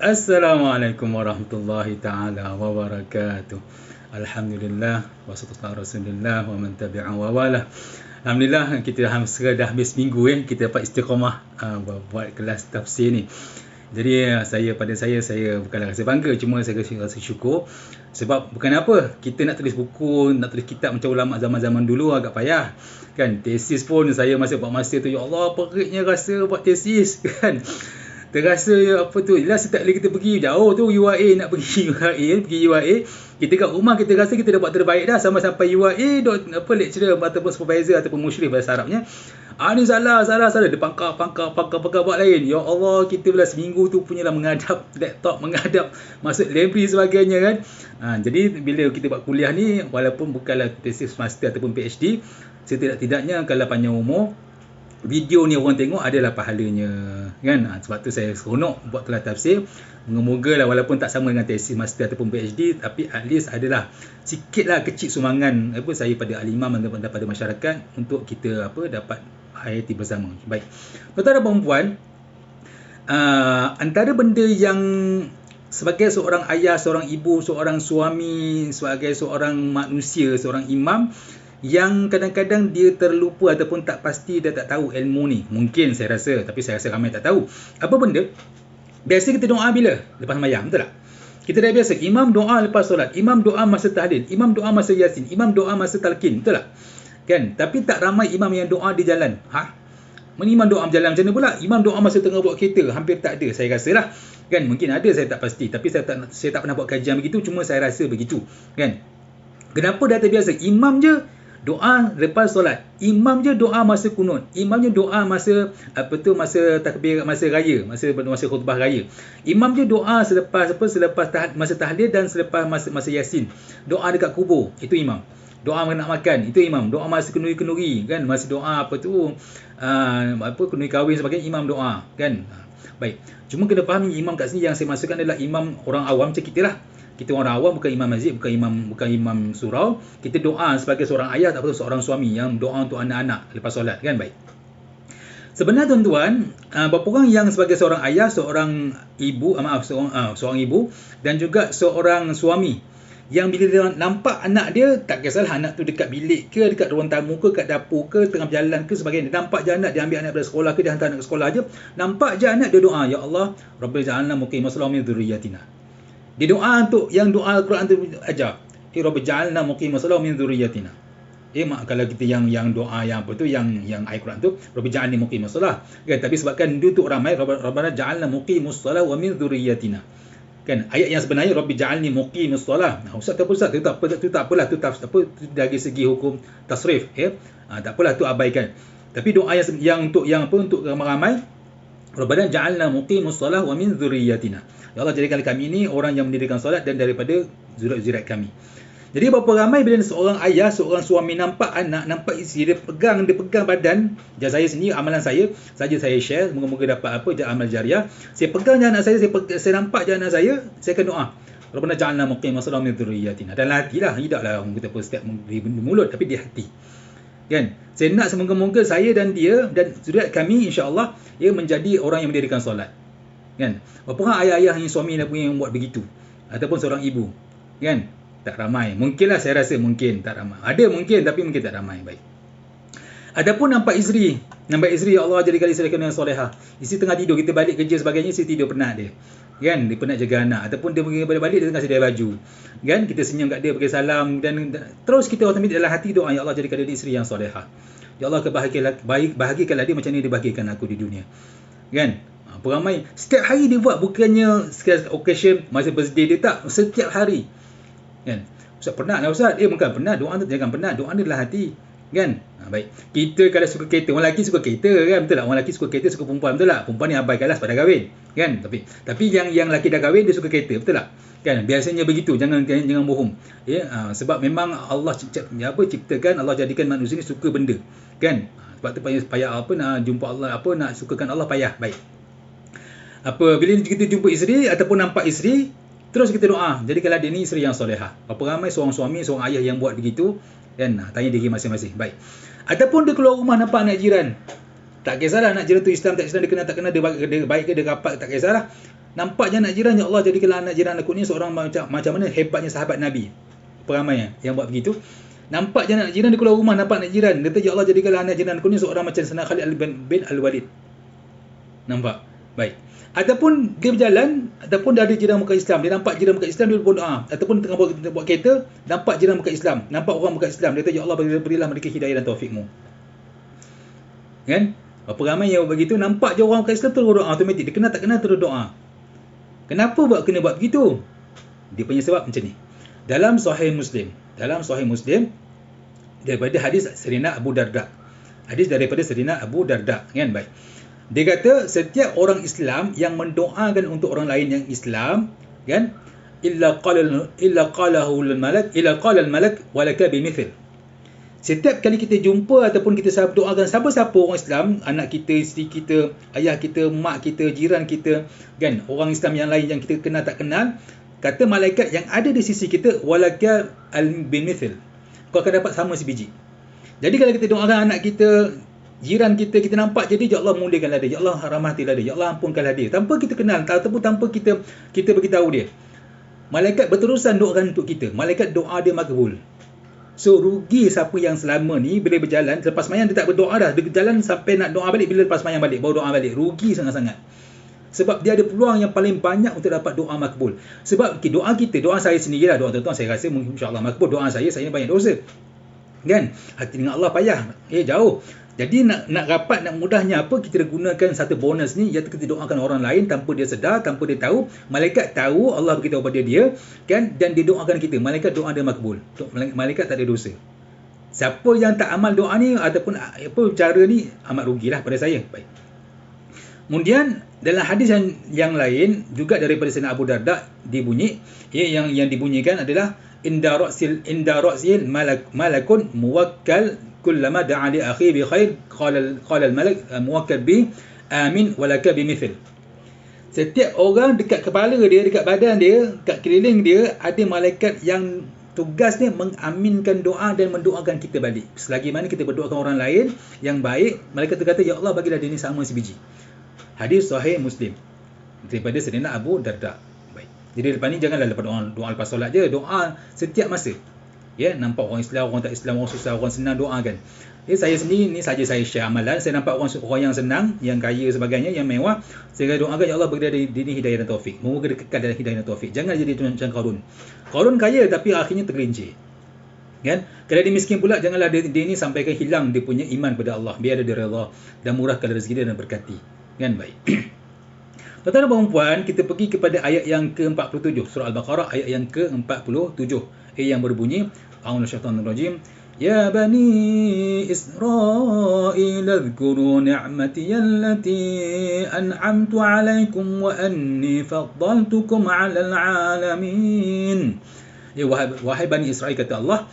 Assalamualaikum warahmatullahi ta'ala wabarakatuh. Alhamdulillah, wassalatu ala rasulillah wa man tabi'a wa wala. Alhamdulillah, kita dah habis minggu kita dapat istiqamah buat kelas tafsir ni. Jadi saya bukanlah rasa bangga, cuma saya rasa syukur. Sebab bukan apa, kita nak tulis buku, nak tulis kitab macam ulama zaman-zaman dulu agak payah. Kan, tesis pun saya masa buat masa tu, ya Allah, peritnya rasa buat tesis kan. Terasa apa tu, yelah setiap kali kita pergi jauh tu UIA, nak pergi UIA, kita kat rumah kita rasa kita dah buat terbaik dah sampai UIA lecturer ataupun supervisor ataupun musyrif bahasa Arabnya, ni salah dia pangkar buat lain. Ya Allah, kita bila seminggu tu punyalah menghadap laptop, menghadap masuk library sebagainya kan. Jadi bila kita buat kuliah ni, walaupun bukanlah tesis master ataupun PhD, setidak-tidaknya kalau panjang umur, video ni orang tengok adalah pahalanya kan. Sebab tu saya seronok buat kelas tafsir. Moga-moga lah walaupun tak sama dengan tesis master ataupun PhD, tapi at least adalah sikit lah kecil sumbangan saya pada al-imam dan pada masyarakat untuk kita dapat hayati bersama. Baik, tuan-tuan dan puan-puan, antara benda yang sebagai seorang ayah, seorang ibu, seorang suami, sebagai seorang manusia, seorang imam, yang kadang-kadang dia terlupa ataupun tak pasti, dia tak tahu ilmu ni. Mungkin saya rasa, tapi saya rasa ramai tak tahu. Apa benda? Biasa kita doa bila? Lepas sembahyang, betul tak? Kita dah biasa, imam doa lepas solat, imam doa masa tahlil, imam doa masa yasin, imam doa masa talqin, betul tak? Kan? Tapi tak ramai imam yang doa di jalan. Mana imam doa berjalan macam mana pula? Imam doa masa tengah buat kereta, hampir tak ada, saya rasa lah. Kan? Mungkin ada, saya tak pasti. Tapi saya tak pernah buat kajian begitu, cuma saya rasa begitu. Kan? Kenapa dah terbiasa? Imam je doa lepas solat, imam je doa masa kunut, imam je doa masa masa takbir, masa raya, masa khutbah raya, imam je doa selepas masa tahlil dan selepas masa yasin, doa dekat kubur, itu imam. Doa nak makan, itu imam. Doa masa kenduri kan, masa doa kenduri kahwin sebagainya, imam doa kan. Baik, cuma kena faham imam kat sini yang saya masukkan adalah imam orang awam macam kita lah. Kita orang awam, bukan imam masjid, bukan imam surau. Kita doa sebagai seorang ayah ataupun seorang suami yang doa untuk anak-anak lepas solat kan. Baik, sebenarnya tuan-tuan, berapa orang yang sebagai seorang ayah, seorang ibu, seorang ibu dan juga seorang suami yang bila dia nampak anak dia, tak kisahlah anak tu dekat bilik ke, dekat ruang tamu ke, kat dapur ke, tengah berjalan ke sebagainya, nampak je anak, dia ambil anak dari sekolah ke, dia hantar anak ke sekolah je, nampak je anak dia doa, ya Allah, Rabbil ja'alna muqimas salat min dzurriyyatina. Dia doa untuk yang doa Al-Quran tu ajar, Rabbil ja'alna muqimas salat min dzurriyyatina. Kalau kita yang doa yang yang ayat Quran tu, Rabbil ja'alni muqimas salat kan, tapi sebabkan dia untuk ramai, Rabbana ja'alna muqimus salat wa min dzurriyyatina kan. Ayat yang sebenarnya Rabbi ja'alni muqimus salat. Ustaz tu tak apalah, tu dari segi hukum tasrif tak apalah, tu abaikan. Tapi doa yang untuk ramai-ramai, Rabbana ja'alna muqimus salat wa min dzurriyyatina. Ya Allah, jadikan kami ini orang yang mendirikan solat dan daripada zuriat kami. Jadi berapa ramai bila seorang ayah, seorang suami nampak anak, nampak isteri, dia pegang badan. Macam saya sendiri, amalan saya share, moga-moga dapat amal jariah. Saya pegang je anak saya, saya nampak je anak saya akan doa, Rabbana ja'alna muqimas salat min dzurriyyatina. Dan hati lah, tidaklah orang kata setiap di mulut, tapi di hati. Kan? Saya nak semoga-moga saya dan dia dan zuriat kami insya-Allah menjadi orang yang mendirikan solat. Kan? Berapa orang ayah-ayah yang suami yang buat begitu, ataupun seorang ibu, kan? Tak ramai. Mungkinlah, saya rasa mungkin tak ramai. Ada mungkin, tapi mungkin tak ramai. Baik. Adapun nampak isteri, ya Allah, jadikan isteri kami yang solehah. Isteri tengah tidur, kita balik kerja sebagainya, isteri tidur penat dia. Kan? Dia penat jaga anak, ataupun dia balik dia tengah sedia baju. Kan? Kita senyum kat dia, bagi salam, dan terus kita otomatik dalam hati doa, ya Allah, jadikan dia isteri yang solehah. Ya Allah, bahagikanlah dia macam ni dia bahagikan aku di dunia. Kan? Ramai setiap hari dia buat, bukannya sekali occasion masa birthday dia, tak, setiap hari. Kan? Ustaz penat lah Ustaz. Bukan penat, doa tu jangan penat, doa ni dalam hati. Kan? Baik. Kita kalau suka kereta, orang lelaki suka kereta kan, betul tak? Orang lelaki suka kereta, suka perempuan, betul tak? Perempuan ni abaikanlah pada kahwin. Kan? Tapi yang lelaki dah kahwin, dia suka kereta, betul tak? Kan? Biasanya begitu, jangan bohong. Sebab memang Allah ciptakan, Allah jadikan manusia ni suka benda. Kan? Sebab tu payah nak jumpa Allah, nak sukakan Allah payah. Baik. Bila kita jumpa isteri ataupun nampak isteri, terus kita doa, jadikanlah dia ni isteri yang solehah. Berapa ramai seorang suami, seorang ayah yang buat begitu, kan? Tanya diri masing-masing. Baik. Ataupun dia keluar rumah nampak anak jiran, tak kisahlah anak jiran tu Islam tak Islam, dia kenal tak kenal, dia baik ke dia rapat, tak kisahlah. Nampak anak jiran, ya Allah jadikanlah anak jiran aku ni seorang macam mana hebatnya sahabat Nabi. Peramai yang buat begitu. Nampak je anak jiran, dia keluar rumah nampak anak jiran, dia kata ya Allah jadikanlah anak jiran aku ni seorang macam Sayyidina Khalid bin Al-Walid. Nampak? Baik. Ataupun dia berjalan, ataupun dia ada jiran bukan Islam, dia nampak jiran bukan Islam, dia pun doa. Ataupun tengah buat kereta, nampak jiran bukan Islam, nampak orang bukan Islam, dia kata ya Allah berilah mereka hidayah dan taufikmu. Kan? Berapa ramai yang begitu, nampak je orang bukan Islam terus doa automatik, dia kenal tak kenal terus doa. Kenapa kena buat begitu? Dia punya sebab macam ni. Dalam Sahih Muslim daripada hadis Sayyidina Abu Darda. Hadis daripada Sayyidina Abu Darda, kan? Baik. Dia kata setiap orang Islam yang mendoakan untuk orang lain yang Islam, kan? Illa qala al-malak walaka bimithl. Setiap kali kita jumpa ataupun kita doakan siapa-siapa orang Islam, anak kita, isteri kita, ayah kita, mak kita, jiran kita, kan, orang Islam yang lain yang kita kenal tak kenal, kata malaikat yang ada di sisi kita, walaka al-bimithl, kau akan dapat sama sebiji. Jadi kalau kita doakan anak kita, jiran kita, kita nampak jadi, ya Allah muliakanlah dia, ya Allah rahmatilah dia, ya Allah ampunkanlah dia, tanpa kita kenal ataupun tanpa kita beritahu dia, malaikat berterusan doakan untuk kita, malaikat doa dia makbul. So rugi siapa yang selama ni bila berjalan, lepas sembahyang dia tak berdoa dah, dia berjalan sampai nak doa balik, bila lepas sembahyang balik baru doa balik, rugi sangat-sangat. Sebab dia ada peluang yang paling banyak untuk dapat doa makbul. Sebab doa kita, doa saya sendirilah, doa tuan-tuan saya rasa insya-Allah makbul, doa saya banyak dosa. Kan? Hati dengan Allah payah, jauh. Jadi nak rapat, nak mudahnya apa, kita gunakan satu bonus ni, iaitu kita doakan orang lain tanpa dia sedar, tanpa dia tahu. Malaikat tahu, Allah beritahu pada dia, kan, dan dia doakan kita. Malaikat doa dia makbul. Malaikat tak ada dosa. Siapa yang tak amal doa ni ataupun apa cara ni, amat rugilah pada saya. Baik. Kemudian dalam hadis yang lain juga daripada Sayyidina Abu Darda dibunyi, yang dibunyikan adalah inda ra'sil malakun muwakkal kullama da'a li akhi bi khair qala al malak muwakkal bi amin walaka bimithl. Setiap orang dekat kepala dia, dekat badan dia, dekat keliling dia ada malaikat yang tugasnya mengaminkan doa dan mendoakan kita balik. Selagi mana kita berdoakan orang lain yang baik, malaikat tu kata ya Allah bagilah dia ni sama sebiji. Hadis Sahih Muslim daripada Sayyidina Abu Darda. Baik. Jadi lepas ni janganlah lepas doa lepas solat je, doa setiap masa. Ya, nampak orang Islam, orang tak Islam, orang susah, orang senang, doakan. Saya sendiri ni saja saya share amalan. Saya nampak orang yang senang, yang kaya sebagainya, yang mewah, saya doakan ya Allah bagi dia ni hidayah dan taufik. Moga dia kekal dalam hidayah dan taufik. Jangan jadi macam Qarun. Qarun kaya tapi akhirnya tergelincir. Kan? Kalau dia miskin pula, janganlah dia ni sampaikan hilang dia punya iman pada Allah. Biar dia redha dan murahkan rezeki dia dan berkati. Kan? Baik. Tuan-tuan dan puan-puan, kita pergi kepada ayat yang ke-47 surah Al-Baqarah, ayat yang ke-47, yang berbunyi a'udzu minasyaitonir rajim, ya bani Israil adhkuru ni'mati allati an'amtu 'alaikum wa anni faddaltukum 'alal 'alamin. Wahai Bani Israel, kata Allah,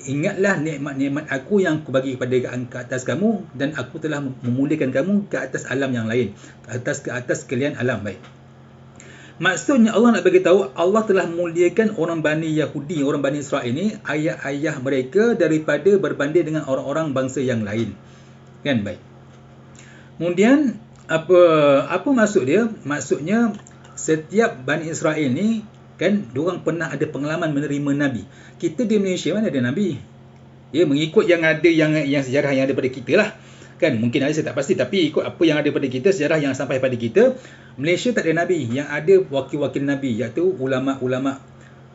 ingatlah nikmat-nikmat aku yang aku bagi kepada ke atas kamu, dan aku telah memuliakan kamu ke atas alam yang lain, ke atas sekalian alam. Baik. Maksudnya Allah nak bagi tahu Allah telah memuliakan orang Bani Yahudi, orang Bani Israel ini, ayah-ayah mereka daripada berbanding dengan orang-orang bangsa yang lain. Kan? Baik. Kemudian apa maksud dia? Maksudnya setiap Bani Israel ni, kan, diorang pernah ada pengalaman menerima Nabi. Kita di Malaysia mana ada Nabi? Ya, mengikut yang ada yang sejarah yang ada pada kita lah. Kan, mungkin ada, saya tak pasti, tapi ikut apa yang ada pada kita, sejarah yang sampai pada kita, Malaysia tak ada Nabi. Yang ada wakil-wakil Nabi, iaitu ulama'-ulama'.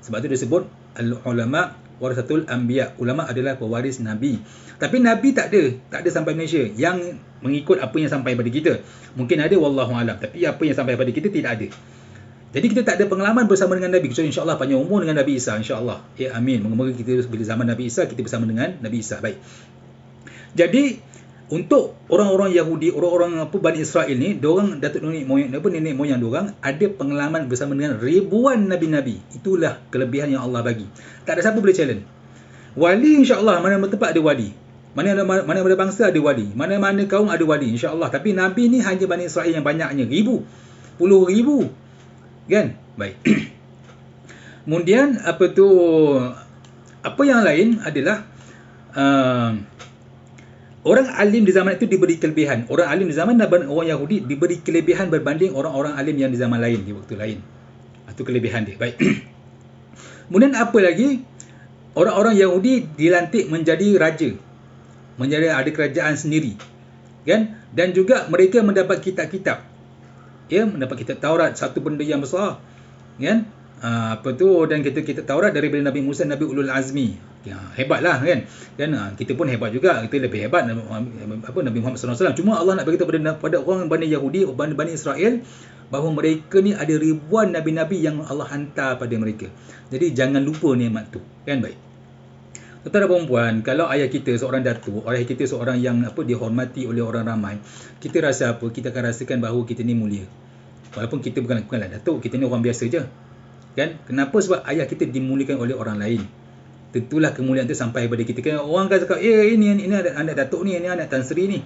Sebab tu disebut al-ulama' warasatul anbiya. Ulama' adalah pewaris Nabi. Tapi Nabi tak ada sampai Malaysia yang mengikut apa yang sampai pada kita. Mungkin ada, wallahualam, tapi apa yang sampai pada kita tidak ada. Jadi kita tak ada pengalaman bersama dengan Nabi. So insya-Allah panjang umur dengan Nabi Isa, insya-Allah. Ya, amin. Moga-moga kita bila zaman Nabi Isa kita bersama dengan Nabi Isa. Baik. Jadi untuk orang-orang Yahudi, orang-orang Bani Israel ni, diorang nenek moyang diorang ada pengalaman bersama dengan ribuan nabi-nabi. Itulah kelebihan yang Allah bagi. Tak ada siapa boleh challenge. Wali insya-Allah, mana-mana tempat ada wali. Mana-mana bangsa ada wali. Mana-mana kaum ada wali, insya-Allah. Tapi nabi ni hanya Bani Israel yang banyaknya, puluh ribu. Kan? Baik. Kemudian apa yang lain adalah Orang alim di zaman itu diberi kelebihan. Orang alim di zaman orang Yahudi diberi kelebihan berbanding orang-orang alim yang di zaman lain, di waktu lain. Itu kelebihan dia. Baik. Kemudian apa lagi? Orang-orang Yahudi dilantik menjadi raja. Menjadi ada kerajaan sendiri. Kan? Dan juga mereka mendapat kitab-kitab. Ya, mendapat kitab Taurat, satu benda yang besar. Kan? Dan kita Taurat daripada Nabi Musa, Nabi Ulul Azmi. Ya, hebatlah kan. Kita pun hebat juga, kita lebih hebat Nabi Muhammad SAW. Cuma Allah nak beritahu pada orang Bani Yahudi, Bani Israel, bahawa mereka ni ada ribuan nabi-nabi yang Allah hantar pada mereka. Jadi jangan lupa nikmat tu. Kan baik. Tuan-tuan dan puan-puan, kalau ayah kita seorang datuk, ayah kita seorang yang dihormati oleh orang ramai, kita rasa apa? Kita akan rasakan bahawa kita ni mulia. Walaupun kita bukanlah datuk, kita ni orang biasa je. Kan? Kenapa? Sebab ayah kita dimuliakan oleh orang lain. Tentulah kemuliaan itu sampai kepada kita. Kan orang kan cakap, ini anak datuk ni, ini anak Tan Sri ni.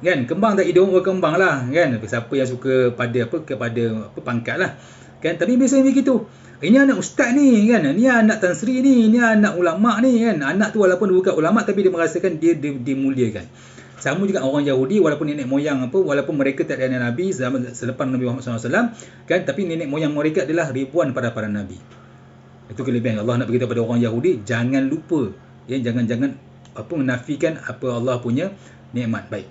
Kan? Kembang tak hidung berkembang lah. Kan? Siapa yang suka kepada pangkat lah. Kan? Tapi biasanya begitu. Ini anak ustaz ni kan. Ini anak Tan Sri ni, ini anak ulama ni kan. Anak tu walaupun bukan ulama tapi dia merasakan dia dimuliakan. Sama juga orang Yahudi, walaupun nenek moyang walaupun mereka tak ada nabi selepas Nabi Muhammad SAW, kan, tapi nenek moyang mereka adalah ribuan para nabi. Itu kelebihan Allah nak beritahu pada orang Yahudi, jangan lupa, ya, jangan menafikan apa Allah punya nikmat. Baik.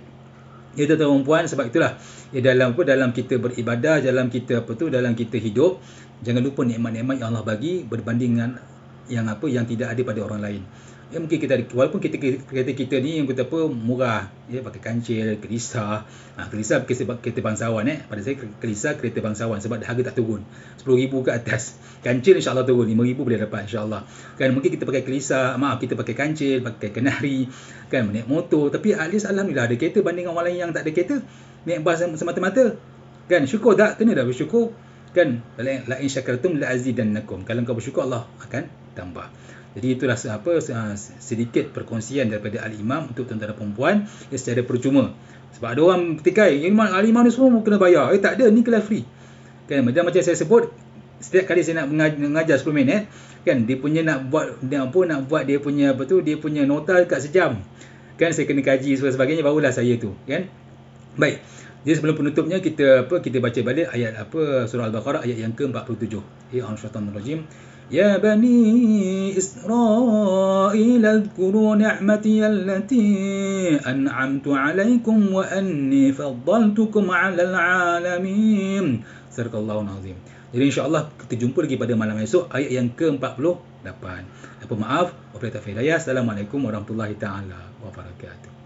Ya, tuan-tuan dan puan, sebab itulah ya, dalam kita beribadah, dalam kita dalam kita hidup, jangan lupa nikmat-nikmat yang Allah bagi berbanding dengan yang tidak ada pada orang lain. Ya, mungkin walaupun kereta kita ni yang kata murah, ya, pakai kancil, kelisa. Kelisa kereta bangsawan, pada saya kelisa kereta bangsawan sebab harga tak turun. 10,000 ke atas. Kancil insya-Allah turun, 5,000 boleh dapat insya-Allah. Kan mungkin kita pakai kelisa, kita pakai kancil, pakai kenari, kan naik motor, tapi at least alhamdulillah ada kereta banding orang lain yang tak ada kereta. Naik bas semata-mata. Kan syukur tak? Kena dah bersyukur. Kan la in syakartum la azidannakum. Kalau kau bersyukur Allah akan tambah. Jadi itulah sedikit perkongsian daripada Al-Imam untuk tuan-tuan dan puan-puan secara percuma. Sebab ada orang petikai, Al-Imam ni semua kena bayar. Tak ada, ni kelas free. Kan macam saya sebut, setiap kali saya nak mengajar 10 minit, kan dia punya nak buat dia punya dia punya nota dekat sejam. Kan saya kena kaji sebagainya barulah saya tu, kan. Baik. Jadi sebelum penutupnya kita baca balik ayat surah Al-Baqarah ayat yang ke-47. Syaitanir Ya Bani Israel adhkuru ni'mati allati an'amtu alaikum wa anni faddaltukum 'alal 'alamin. Sadaqallahul azim. Jadi insya-Allah kita jumpa lagi pada malam esok ayat yang ke-48. Maaf, wabillahi taufiq hidayah. Assalamualaikum warahmatullahi taala wabarakatuh.